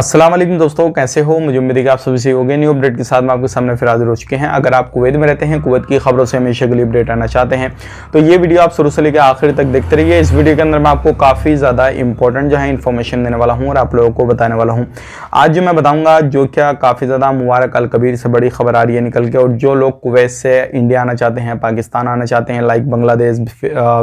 अस्सलाम वालेकुम दोस्तों, कैसे हो। मुझे उम्मीद है कि आप सभी सही होंगे। न्यू अपडेट के साथ मैं आपके सामने फिर हाजिर हो चुके हैं। अगर आप कुवैत में रहते हैं, कुवैत की खबरों से हमेशा के लिए अपडेट आना चाहते हैं तो ये वीडियो आप शुरू से लेकर आखिर तक देखते रहिए। इस वीडियो के अंदर मैं आपको काफ़ी ज़्यादा इंपॉर्टेंट जो है इन्फॉर्मेशन देने वाला हूँ और आप लोगों को बताने वाला हूँ। आज जो मैं बताऊँगा जो क्या काफ़ी ज़्यादा मुबारक अल कबीर से बड़ी खबर आ रही है निकल के, और जो लोग कुवैत से इंडिया आना चाहते हैं, पाकिस्तान आना चाहते हैं, लाइक बांग्लादेश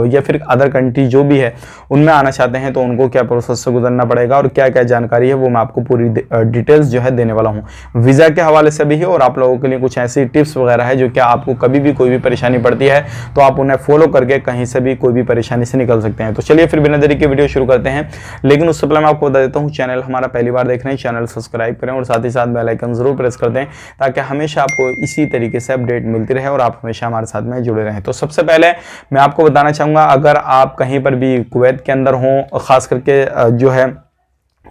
या फिर अदर कंट्री जो भी है उनमें आना चाहते हैं, तो उनको क्या प्रोसेस से गुजरना पड़ेगा और क्या क्या जानकारी है वो मैं आपको पूरी डिटेल्स जो है देने वाला हूं। वीज़ा के हवाले से भी है और आप लोगों के लिए कुछ ऐसी टिप्स वगैरह है जो कि आपको कभी भी कोई भी परेशानी पड़ती है तो आप उन्हें फॉलो करके कहीं से भी कोई भी परेशानी से निकल सकते हैं। तो चलिए फिर बिना देरी के वीडियो शुरू करते हैं। लेकिन उससे पहले मैं आपको बता देता हूँ, चैनल हमारा पहली बार देख रहे हैं, चैनल सब्सक्राइब करें और साथ ही साथ बेल आइकन जरूर प्रेस कर दें ताकि हमेशा आपको इसी तरीके से अपडेट मिलती रहे और आप हमेशा हमारे साथ में जुड़े रहें। तो सबसे पहले मैं आपको बताना चाहूँगा, अगर आप कहीं पर भी कुवैत के अंदर हों, खास करके जो है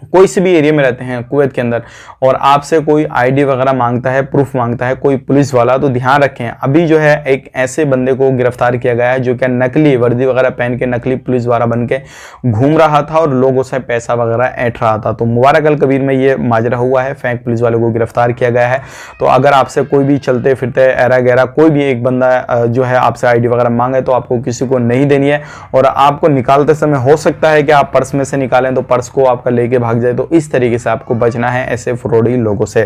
कोई से भी एरिया में रहते हैं कुवैत के अंदर, और आपसे कोई आईडी वगैरह मांगता है, प्रूफ मांगता है कोई पुलिस वाला, तो ध्यान रखें अभी जो है एक ऐसे बंदे को गिरफ्तार किया गया है जो कि नकली वर्दी वगैरह पहन के नकली पुलिस वाला बन के घूम रहा था और लोगों से पैसा वगैरह ऐंठ रहा था। तो मुबारक अल कबीर में ये माजरा हुआ है, फेक पुलिस वाले को गिरफ्तार किया गया है। तो अगर आपसे कोई भी चलते फिरते एरा गैरा कोई भी एक बंदा जो है आपसे आईडी वगैरह मांगे तो आपको किसी को नहीं देनी है, और आपको निकालते समय हो सकता है कि आप पर्स में से निकालें तो पर्स को आपका लेके भाग जाए। तो इस तरीके से आपको बचना है ऐसे फ्रॉडी लोगों से।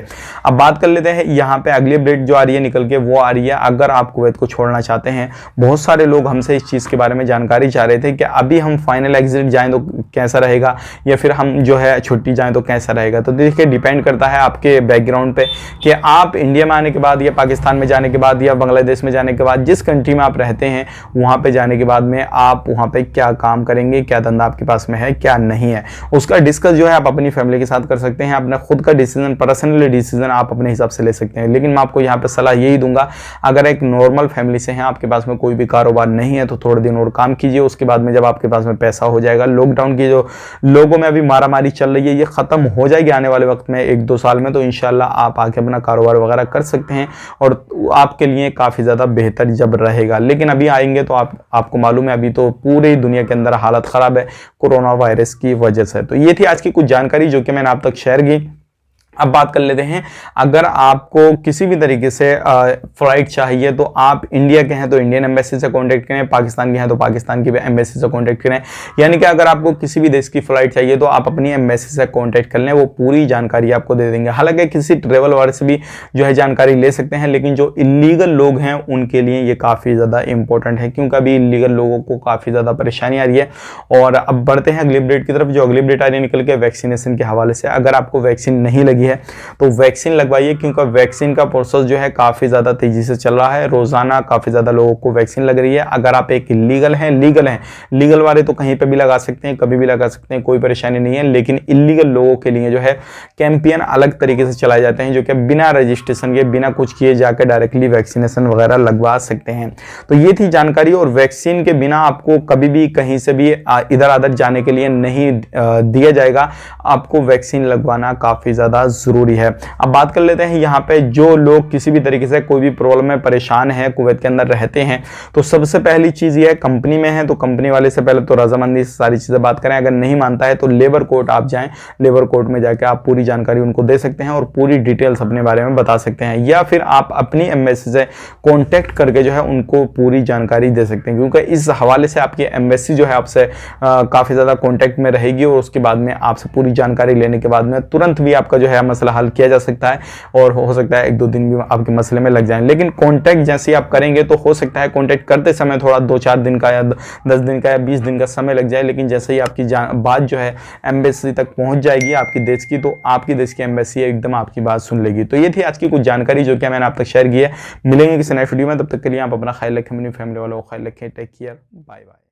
अब बात कर लेते हैं यहाँ पे अगली अपडेट जो आ रही है निकल के, वो आ रही है अगर आप कुवैत को छोड़ना चाहते हैं। बहुत सारे लोग हमसे इस चीज़ के बारे में जानकारी चाह रहे थे कि अभी हम फाइनल एग्जिट जाएं तो कैसा रहेगा, या फिर हम जो है छुट्टी जाएं तो कैसा रहेगा। तो देखिए डिपेंड करता है आपके बैकग्राउंड पे कि आप इंडिया में आने के बाद या पाकिस्तान में जाने के बाद या बांग्लादेश में जाने के बाद जिस कंट्री में आप रहते हैं वहाँ पे जाने के बाद में आप वहाँ पे क्या काम करेंगे, क्या धंधा आपके पास में है, क्या नहीं है, उसका डिस्कस जो है आप अपनी फैमिली के साथ कर सकते हैं। अपना खुद का डिसीजन, पर्सनली डिसीजन आप अपने हिसाब से ले सकते हैं। लेकिन मैं आपको यहाँ पे सलाह यही दूंगा, अगर एक नॉर्मल फैमिली से हैं, आपके पास में कोई भी कारोबार नहीं है तो थोड़े दिन और काम कीजिए। उसके बाद में जब आपके पास में पैसा हो जाएगा, लॉकडाउन की जो लोगों में अभी मारामारी चल रही है ये खत्म हो जाएगी आने वाले वक्त में 1-2 साल में, तो इंशाल्लाह आप आके अपना कारोबार वगैरह कर सकते हैं और आपके लिए काफ़ी ज़्यादा बेहतर जब रहेगा। लेकिन अभी आएंगे तो आपको मालूम है अभी तो पूरी दुनिया के अंदर हालत ख़राब है कोरोना वायरस की वजह से। तो ये थी आज की कुछ जानकारी जो कि मैंने आप तक शेयर की। अब बात कर लेते हैं, अगर आपको किसी भी तरीके से फ्लाइट चाहिए तो आप इंडिया के हैं तो इंडियन एम्बेसी से कांटेक्ट करें, पाकिस्तान के हैं तो पाकिस्तान की एम्बेसी से कांटेक्ट करें। यानी कि अगर आपको किसी भी देश की फ्लाइट चाहिए तो आप अपनी एम्बेसी से कांटेक्ट कर लें, वो पूरी जानकारी आपको दे देंगे। हालांकि किसी ट्रेवल वाले से भी जो है जानकारी ले सकते हैं, लेकिन जो इलीगल लोग हैं उनके लिए ये काफ़ी ज़्यादा इंपॉर्टेंट है क्योंकि अभी इलीगल लोगों को काफ़ी ज़्यादा परेशानी आ रही है। और अब बढ़ते हैं अगली अपडेट की तरफ। जो अगली अपडेट आ रही है निकल के वैक्सीनेशन के हवाले से, अगर आपको वैक्सीन नहीं लगी है तो वैक्सीन लगवाइए क्योंकि वैक्सीन का प्रोसेस जो है काफ़ी ज़्यादा तेज़ी से चल रहा है। रोज़ाना काफ़ी ज़्यादा लोगों को वैक्सीन लग रही है। अगर आप एक लीगल हैं, लीगल वाले तो कहीं पे भी लगा सकते हैं, कभी भी लगा सकते हैं, कोई परेशानी नहीं है। लेकिन इलीगल लोगों के लिए जो है कैंपेन अलग तरीके से चलाए जाते हैं जो कि बिना रजिस्ट्रेशन के, बिना कुछ किए जाकर डायरेक्टली वैक्सीनेशन वगैरह लगवा सकते हैं। तो ये थी जानकारी। और वैक्सीन के बिना आपको कभी भी कहीं से भी इधर उधर जाने के लिए नहीं दिया जाएगा। आपको वैक्सीन लगवाना काफ़ी ज़्यादा ज़रूरी है। अब बात कर लेते हैं यहाँ पे जो लोग किसी भी तरीके से कोई भी प्रॉब्लम में परेशान है, कुवैत के अंदर रहते हैं, तो सबसे पहली चीज़ ये है, कंपनी में है तो कंपनी वाले से पहले तो रजामंदी से सारी चीज़ें बात करें। अगर नहीं मानता है तो लेबर कोर्ट आप जाएं, लेबर कोर्ट में जाके आप पूरी जानकारी उनको दे सकते हैं और पूरी डिटेल्स अपने बारे में बता सकते हैं, या फिर आप अपनी एम्बेसी से कॉन्टैक्ट करके जो है उनको पूरी जानकारी दे सकते हैं। क्योंकि इस हवाले से आपकी एम्बेसी जो है आपसे काफ़ी ज़्यादा कॉन्टैक्ट में रहेगी और उसके बाद में आपसे पूरी जानकारी लेने के बाद में तुरंत भी आपका जो है मसला हल किया जा सकता है और हो सकता है 1-2 दिन भी आपके मसले में लग जाएं। लेकिन कांटेक्ट जैसे आप करेंगे तो हो सकता है कांटेक्ट करते समय थोड़ा 2-4 दिन का या 10 दिन का या 20 दिन का समय लग जाए, लेकिन जैसे ही आपकी बात जो है एम्बेसी तक पहुंच जाएगी आपकी देश की, तो आपकी देश की एम्बेसी एकदम आपकी बात सुन लेगी। तो ये थी आज की कुछ जानकारी जो कि मैंने आप तक शेयर की है। मिलेंगे किसी नए वीडियो में, तब तक के लिए आप अपना ख्याल रखें, अपनी फैमिली वालों को ख्याल रखें। Take care, bye bye.